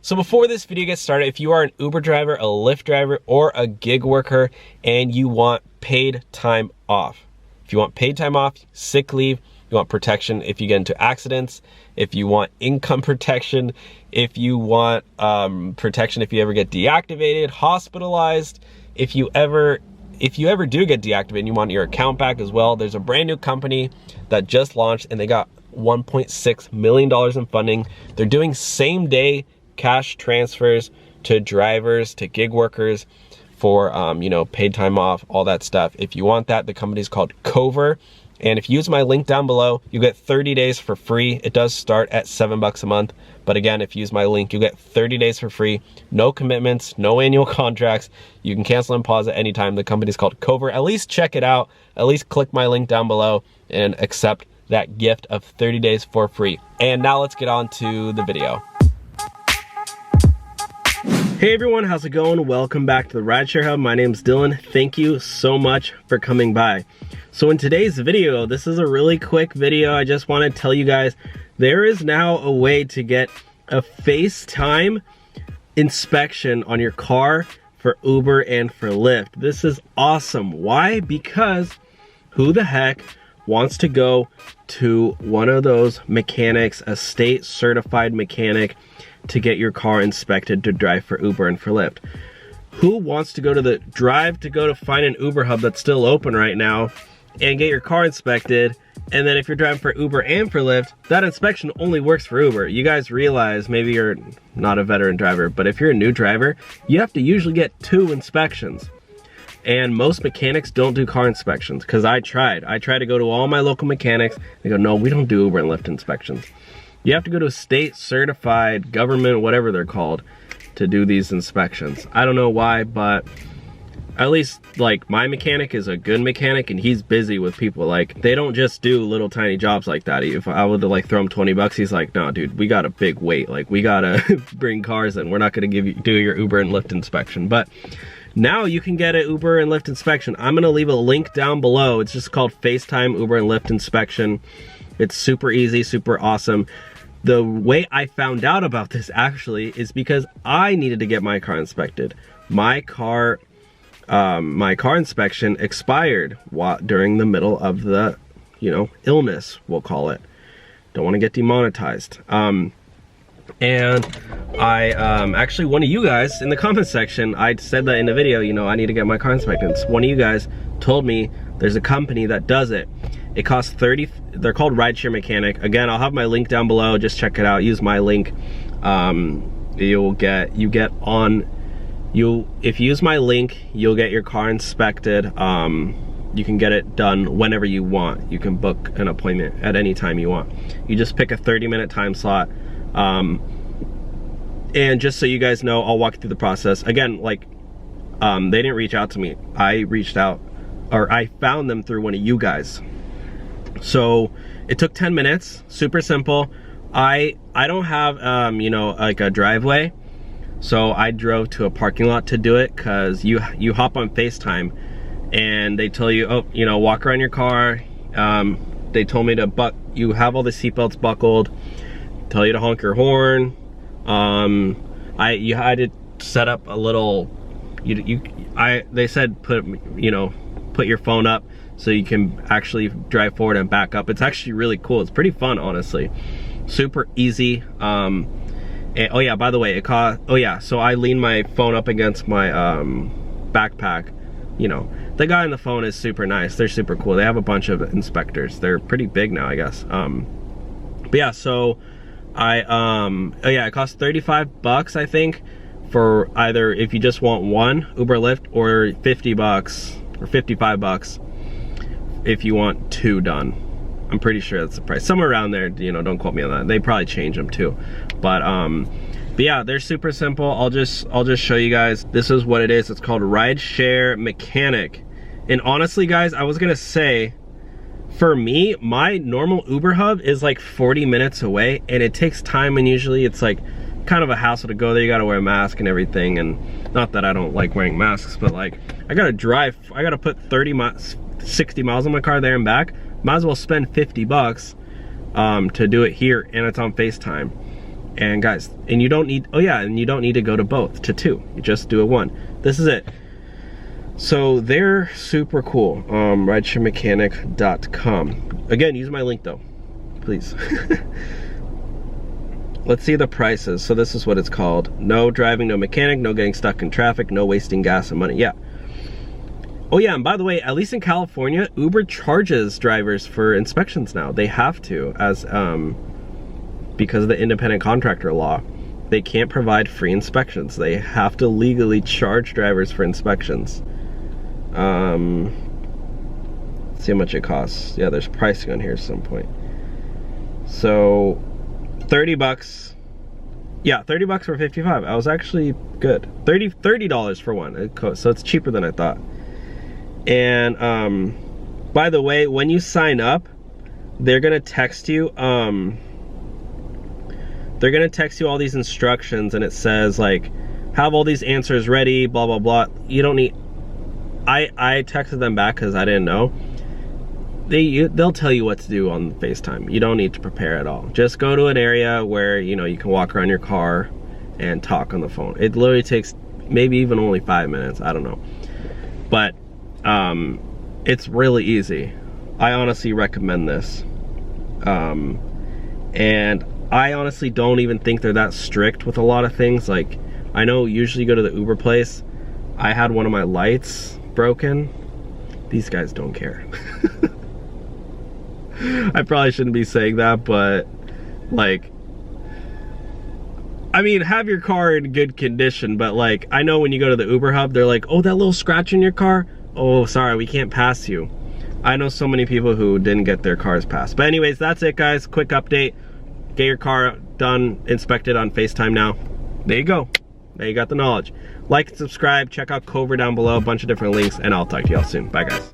So before this video gets started, if you are an Uber driver, a Lyft driver, or a gig worker and you want paid time off, if you want paid time off, sick leave, you want protection if you get into accidents, if you want income protection, if you want protection if you ever get deactivated, hospitalized, if you ever do get deactivated and you want your account back as well, there's a brand new company that just launched and they got $1.6 million in funding. They're doing same day cash transfers to drivers, to gig workers for, you know, paid time off, all that stuff. If you want that, the company's called Cover. And if you use my link down below, you get 30 days for free. It does start at $7 a month. But again, if you use my link, you get 30 days for free. No commitments, no annual contracts. You can cancel and pause at any time. The company's called Cover. At least check it out. At least click my link down below and accept that gift of 30 days for free. And now let's get on to the video. Hey everyone, how's it going? Welcome back to the Rideshare Hub. My name's Dylan. Thank you so much for coming by. So in today's video, this is a really quick video. I just want to tell you guys, there is now a way to get a FaceTime inspection on your car for Uber and for Lyft. This is awesome. Why? Because who the heck wants to go to one of those mechanics, a state certified mechanic, to get your car inspected to drive for Uber and for Lyft? Who wants to go to the drive to go to find an Uber hub that's still open right now and get your car inspected, and then if you're driving for Uber and for Lyft, that inspection only works for Uber? You guys realize, maybe you're not a veteran driver, but if you're a new driver, you have to usually get 2 inspections. And most mechanics don't do car inspections, because I tried to go to all my local mechanics. They go, no, we don't do Uber and Lyft inspections. You have to go to a state certified government, whatever they're called, to do these inspections. I don't know why, but at least like my mechanic is a good mechanic and he's busy with people. Like, they don't just do little tiny jobs like that. If I would like throw him 20 bucks, he's like, no dude, we got a big weight. Like, we gotta bring cars in. We're not gonna do your Uber and Lyft inspection. But now you can get an Uber and Lyft inspection. I'm gonna leave a link down below. It's just called FaceTime Uber and Lyft inspection. It's super easy, super awesome. The way I found out about this actually is because I needed to get my car inspected. My car inspection expired during the middle of the, you know, illness, we'll call it. Don't want to get demonetized. And I actually, one of you guys in the comment section, I said that in the video, you know, I need to get my car inspected. So one of you guys told me there's a company that does it. It costs they're called Rideshare Mechanic. Again, I'll have my link down below. Just check it out. Use my link. If you use my link, you'll get your car inspected. You can get it done whenever you want. You can book an appointment at any time you want. You just pick a 30-minute time slot. And just so you guys know, I'll walk you through the process. Again, like, they didn't reach out to me. I reached out, or I found them through one of you guys. So it took 10 minutes, super simple. I don't have, you know, like a driveway. So I drove to a parking lot to do it, because you hop on FaceTime and they tell you, oh, you know, walk around your car. They told me to you have all the seatbelts buckled, tell you to honk your horn. You had to set up a little, they said put your phone up so you can actually drive forward and back up. It's actually really cool. It's pretty fun, honestly. Super easy. And, oh yeah, by the way, so I lean my phone up against my backpack. You know, the guy on the phone is super nice. They're super cool. They have a bunch of inspectors. They're pretty big now, I guess. But yeah, so it costs 35 bucks, I think, for either if you just want one Uber Lyft, or 50 bucks or 55 bucks if you want 2 done. I'm pretty sure that's the price, somewhere around there. You know, don't quote me on that. They probably change them too. But yeah, they're super simple. I'll just show you guys. This is what it is. It's called Rideshare Mechanic. And honestly, guys, I was gonna say, for me, my normal Uber hub is like 40 minutes away, and it takes time, and usually it's like kind of a hassle to go there. You gotta wear a mask and everything, and not that I don't like wearing masks, but like, I gotta drive, I gotta put 60 miles on my car there and back. Might as well spend 50 bucks to do it here, and it's on FaceTime. And guys, and you don't need, oh yeah, and you don't need to go to both, to 2. You just do a 1. This is it. So they're super cool. Ridesharemechanic.com. Again, use my link though, please. Let's see the prices. So this is what it's called. No driving, no mechanic, no getting stuck in traffic, no wasting gas and money. Yeah. Oh yeah, and by the way, at least in California, Uber charges drivers for inspections now. They have to, as because of the independent contractor law. They can't provide free inspections. They have to legally charge drivers for inspections. Let's see how much it costs. Yeah, there's pricing on here at some point. So 30 bucks. Yeah, 30 bucks for 55. I was actually good. $30 for one. So it's cheaper than I thought. And by the way, when you sign up, they're gonna text you all these instructions, and it says like, have all these answers ready, blah blah blah. You don't need, I texted them back because I didn't know. They'll tell you what to do on FaceTime. You don't need to prepare at all. Just go to an area where, you know, you can walk around your car and talk on the phone. It literally takes maybe even only 5 minutes, I don't know. But it's really easy. I honestly recommend this. And I honestly don't even think they're that strict with a lot of things. Like, I know usually you go to the Uber place. I had one of my lights broken. These guys don't care. I probably shouldn't be saying that, but like, I mean, have your car in good condition, but like, I know when you go to the Uber hub, they're like, oh, that little scratch in your car? Oh, sorry, we can't pass you. I know so many people who didn't get their cars passed. But anyways, that's it guys, quick update. Get your car done, inspected on FaceTime now. There you go. Now you got the knowledge. Like and subscribe, check out Cover down below, a bunch of different links, and I'll talk to y'all soon. Bye guys.